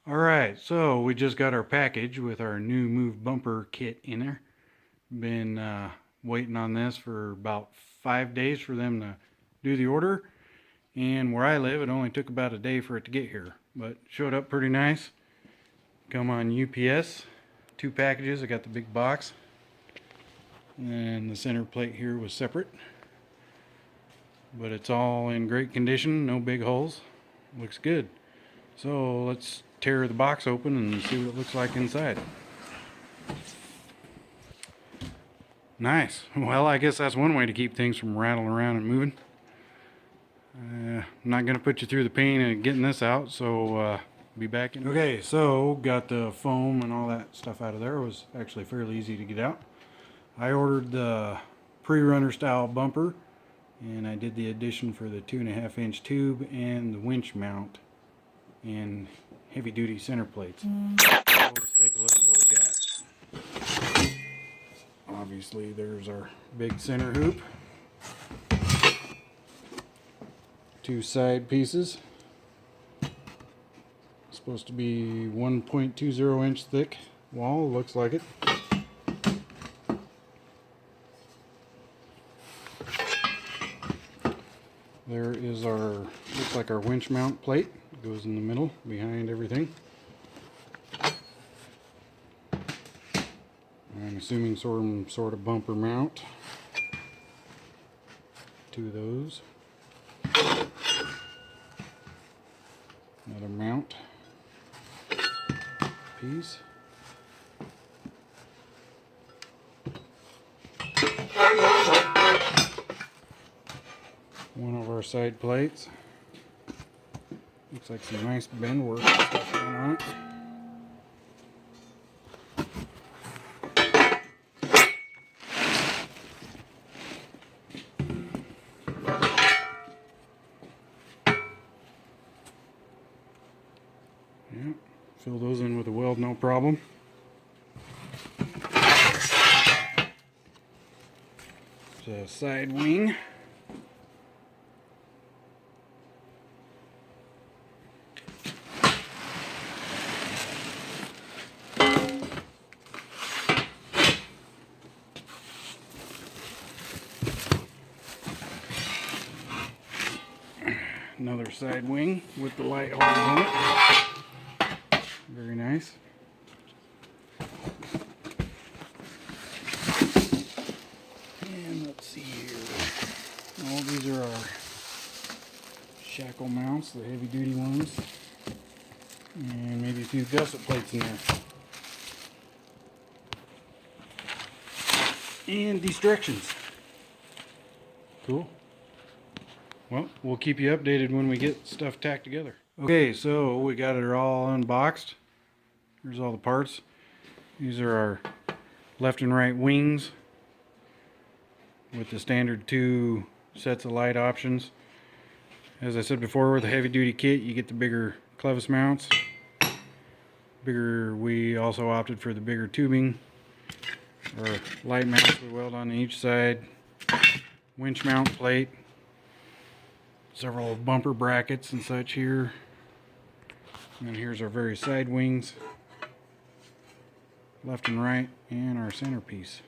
Alright, so we just got our package with our new move bumper kit in there. Been waiting on this for about 5 days for them to do the order. And where I live, it only took about a day for it to get here. But showed up pretty nice. Come on UPS. 2 packages. I got the big box. And the center plate here was separate. But it's all in great condition. No big holes. Looks good. So let's tear the box open and see what it looks like inside. Nice. Well, I guess that's one way to keep things from rattling around and moving. I'm not going to put you through the pain of getting this out, so be back in. Okay, so got the foam and all that stuff out of there. It was actually fairly easy to get out. I ordered the pre-runner style bumper, and I did the addition for the 2.5-inch tube and the winch mount and heavy duty center plates. So let's take a look at what we got. Obviously there's our big center hoop. 2 side pieces. Supposed to be 1.20 inch thick wall, looks like it. There is our, looks like our winch mount plate. It goes in the middle, behind everything. I'm assuming some sort of bumper mount. 2 of those. Another mount piece. One of our side plates. Looks like some nice bend work and stuff going on it. Yeah, fill those in with a weld, no problem. It's a side wing. Another side wing with the light holes on it. Very nice. And let's see here. Oh, these are our shackle mounts, the heavy duty ones. And maybe a few gusset plates in there. And destructions. Cool. Well, we'll keep you updated when we get stuff tacked together. Okay, so we got it all unboxed. Here's all the parts. These are our left and right wings with the standard 2 sets of light options. As I said before, with a heavy duty kit you get the bigger clevis mounts. We also opted for the bigger tubing or light mounts we weld on each side. Winch mount plate. Several bumper brackets and such here. And here's our various side wings, left and right, and our centerpiece.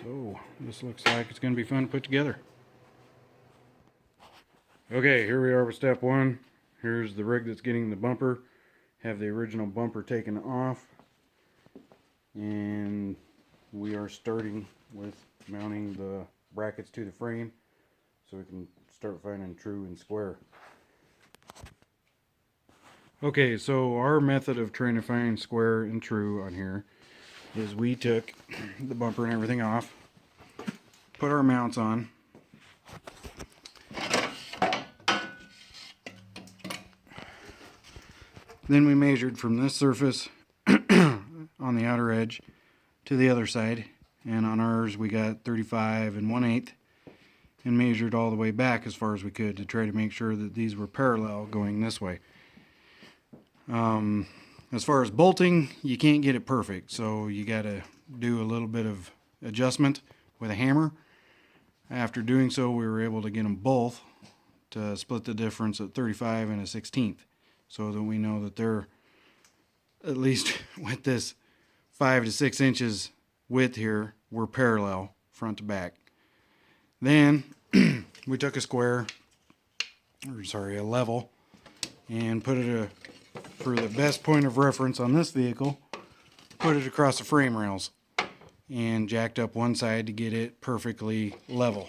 So this looks like it's going to be fun to put together. Okay, here we are with step 1. Here's the rig that's getting the bumper. Have the original bumper taken off, and we are starting with mounting the brackets to the frame so we can start finding true and square. Okay, so our method of trying to find square and true on here is we took the bumper and everything off, put our mounts on, then we measured from this surface on the outer edge to the other side, and on ours we got 35 1/8 and measured all the way back as far as we could to try to make sure that these were parallel going this way. As far as bolting, you can't get it perfect, so you got to do a little bit of adjustment with a hammer. After doing so, we were able to get them both to split the difference at 35 1/16, so that we know that they're at least with this 5 to 6 inches width here, were parallel front to back. Then we took a level, and put it for the best point of reference on this vehicle, put it across the frame rails and jacked up one side to get it perfectly level.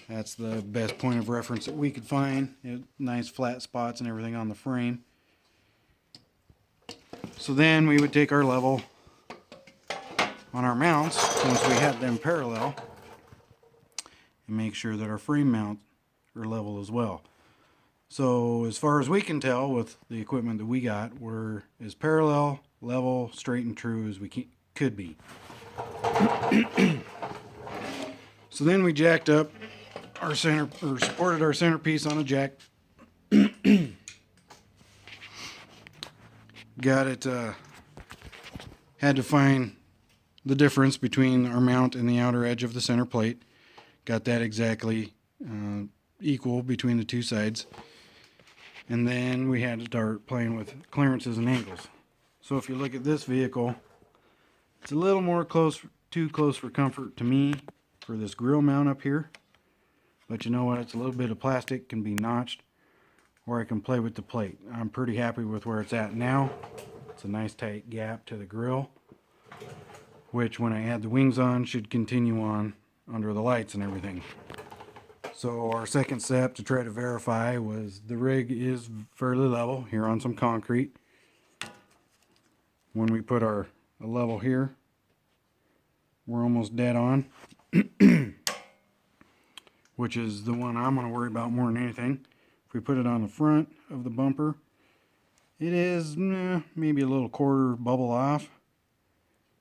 That's the best point of reference that we could find. Nice flat spots and everything on the frame. So then we would take our level on our mounts, once we had them parallel, and make sure that our frame mounts are level as well. So as far as we can tell with the equipment that we got, we're as parallel, level, straight and true as we could be. So then we jacked up our supported our centerpiece on a jack. Got it, had to find the difference between our mount and the outer edge of the center plate. Got that exactly equal between the two sides. And then we had to start playing with clearances and angles. So if you look at this vehicle, it's a little more too close for comfort to me for this grill mount up here. But you know what? It's a little bit of plastic, can be notched, or I can play with the plate. I'm pretty happy with where it's at now. It's a nice tight gap to the grill, which when I add the wings on should continue on under the lights and everything. So our second step to try to verify was the rig is fairly level here on some concrete. When we put our level here, we're almost dead on, which is the one I'm going to worry about more than anything. If we put it on the front of the bumper, it is maybe a little quarter bubble off.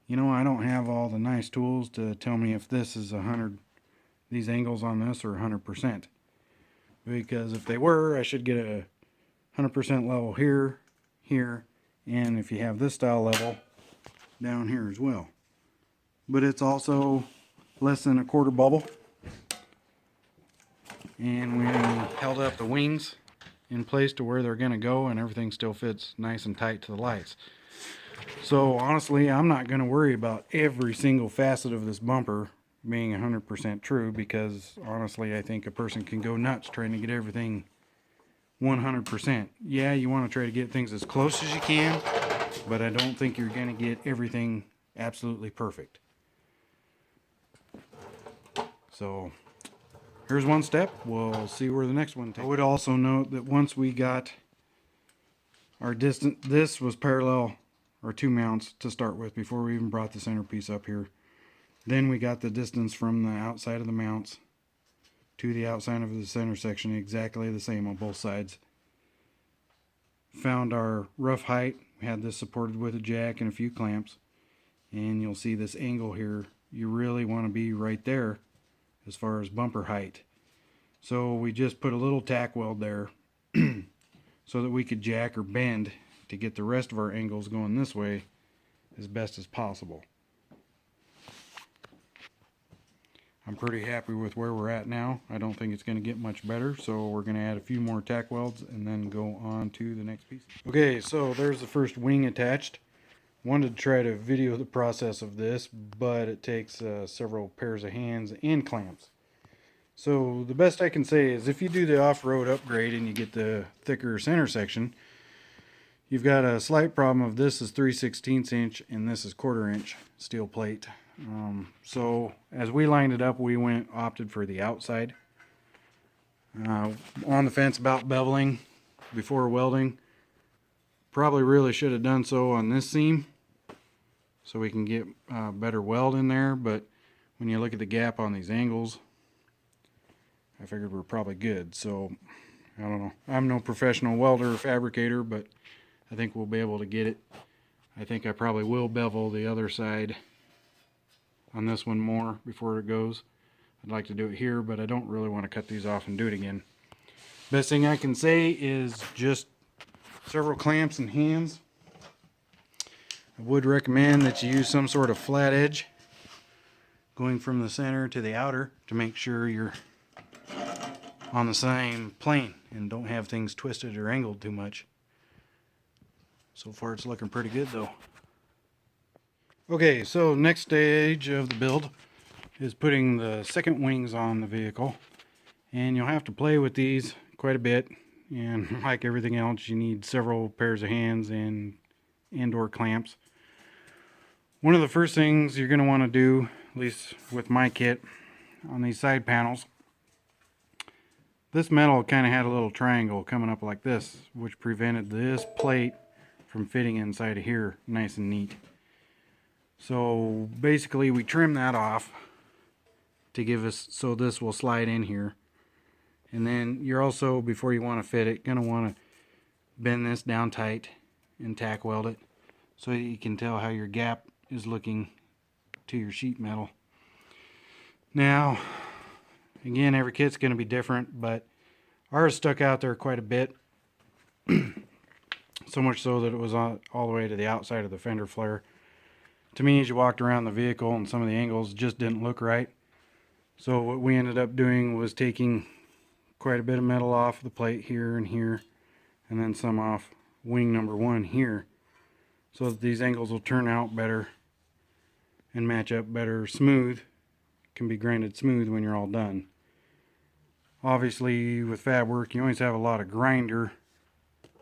You know, I don't have all the nice tools to tell me if this is 100, these angles on this are 100%. Because if they were, I should get a 100% level here, here, and if you have this style level, down here as well. But it's also less than a quarter bubble. And we held up the wings in place to where they're going to go, and everything still fits nice and tight to the lights. So honestly, I'm not going to worry about every single facet of this bumper being 100% true, because honestly I think a person can go nuts trying to get everything 100%. Yeah, you want to try to get things as close as you can, but I don't think you're going to get everything absolutely perfect. So here's one step. We'll see where the next one takes. I would also note that once we got our distance, this was parallel, or two mounts to start with before we even brought the centerpiece up here. Then we got the distance from the outside of the mounts to the outside of the center section exactly the same on both sides. Found our rough height. We had this supported with a jack and a few clamps. And you'll see this angle here. You really want to be right there as far as bumper height. So we just put a little tack weld there so that we could jack or bend to get the rest of our angles going this way as best as possible. I'm pretty happy with where we're at now. I don't think it's going to get much better, so we're going to add a few more tack welds and then go on to the next piece. Okay, so there's the first wing attached. Wanted to try to video the process of this, but it takes several pairs of hands and clamps. So the best I can say is if you do the off-road upgrade and you get the thicker center section, you've got a slight problem of this is 3/16 inch and this is 1/4 inch steel plate. So as we lined it up, we opted for the outside. On the fence about beveling before welding. Probably really should have done so on this seam so we can get better weld in there, but when you look at the gap on these angles, I figured we're probably good. So I don't know. I'm no professional welder or fabricator, but I think we'll be able to get it. I think I probably will bevel the other side on this one more before it goes. I'd like to do it here, but I don't really want to cut these off and do it again. Best thing I can say is just several clamps and hands. I would recommend that you use some sort of flat edge going from the center to the outer to make sure you're on the same plane and don't have things twisted or angled too much. So far it's looking pretty good though. Okay, so next stage of the build is putting the second wings on the vehicle. And you'll have to play with these quite a bit. And like everything else, you need several pairs of hands and indoor clamps. One of the first things you're going to want to do, at least with my kit, on these side panels, this metal kind of had a little triangle coming up like this, which prevented this plate from fitting inside of here nice and neat. So basically we trim that off to give us, so this will slide in here. And then you're also, before you want to fit it, going to want to bend this down tight and tack weld it so that you can tell how your gap is looking to your sheet metal. Now, again, every kit's going to be different, but ours stuck out there quite a bit. So much so that it was all the way to the outside of the fender flare. To me, as you walked around the vehicle, and some of the angles just didn't look right. So what we ended up doing was taking quite a bit of metal off the plate here and here, and then some off wing number 1 here, so that these angles will turn out better and match up better. Smooth can be grinded smooth when you're all done. Obviously with fab work you always have a lot of grinder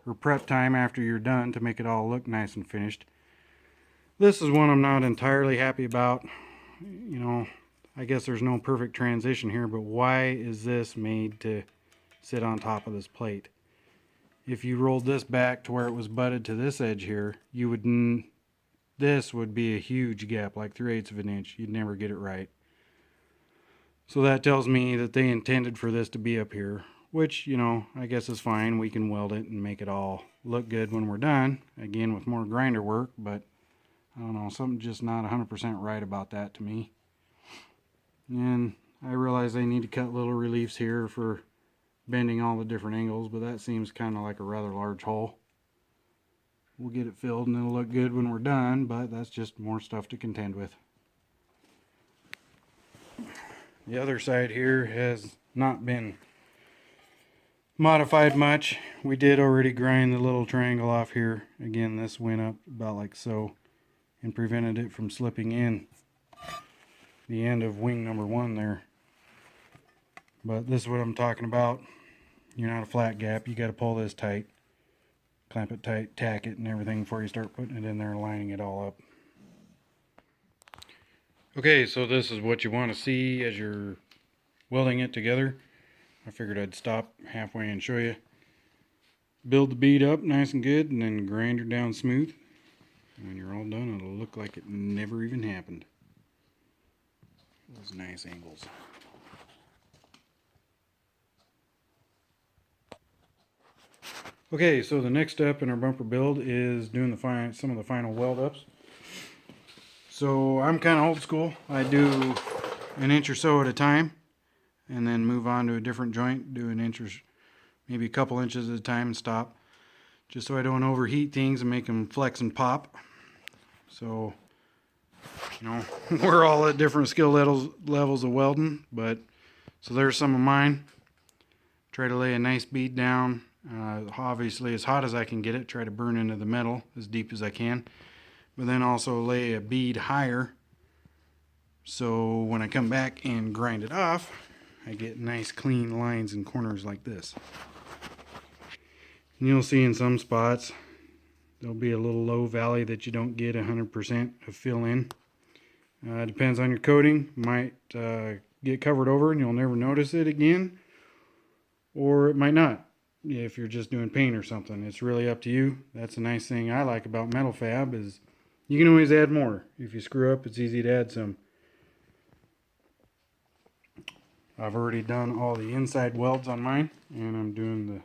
or prep time after you're done to make it all look nice and finished. This is one I'm not entirely happy about. You know, I guess there's no perfect transition here, but why is this made to sit on top of this plate? If you rolled this back to where it was butted to this edge here, you would, this would be a huge gap, like 3/8 of an inch. You'd never get it right. So that tells me that they intended for this to be up here, which, you know, I guess is fine. We can weld it and make it all look good when we're done, again with more grinder work, but I don't know, something just not 100% right about that to me. And I realize I need to cut little reliefs here for bending all the different angles, but that seems kind of like a rather large hole. We'll get it filled and it'll look good when we're done, but that's just more stuff to contend with. The other side here has not been modified much. We did already grind the little triangle off here. Again, this went up about like so and prevented it from slipping in the end of wing number 1 there. But this is what I'm talking about. You're not a flat gap. You got to pull this tight, clamp it tight, tack it and everything before you start putting it in there and lining it all up. Okay, so this is what you want to see as you're welding it together. I figured I'd stop halfway and show you. Build the bead up nice and good and then grind her down smooth. And when you're all done, it'll look like it never even happened. Those nice angles. Okay, so the next step in our bumper build is doing some of the final weld ups. So I'm kind of old school. I do an inch or so at a time and then move on to a different joint, do an inch or maybe a couple inches at a time and stop, just so I don't overheat things and make them flex and pop. So, you know, we're all at different skill levels of welding, but so there's some of mine. Try to lay a nice bead down, obviously as hot as I can get it, try to burn into the metal as deep as I can, but then also lay a bead higher so when I come back and grind it off I get nice clean lines and corners like this. And you'll see in some spots there'll be a little low valley that you don't get 100% of fill in. Depends on your coating. Might get covered over and you'll never notice it again, or it might not if you're just doing paint or something. It's really up to you. That's a nice thing I like about metal fab, is you can always add more. If you screw up, it's easy to add some. I've already done all the inside welds on mine, and I'm doing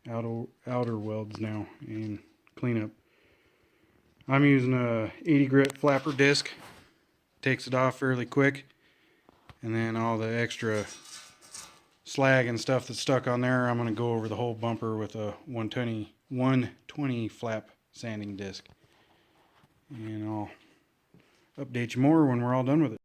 the outer welds now and cleanup. I'm using a 80 grit flapper disc. Takes it off fairly quick, and then all the extra slag and stuff that's stuck on there, I'm going to go over the whole bumper with a 120 flap sanding disc, and I'll update you more when we're all done with it.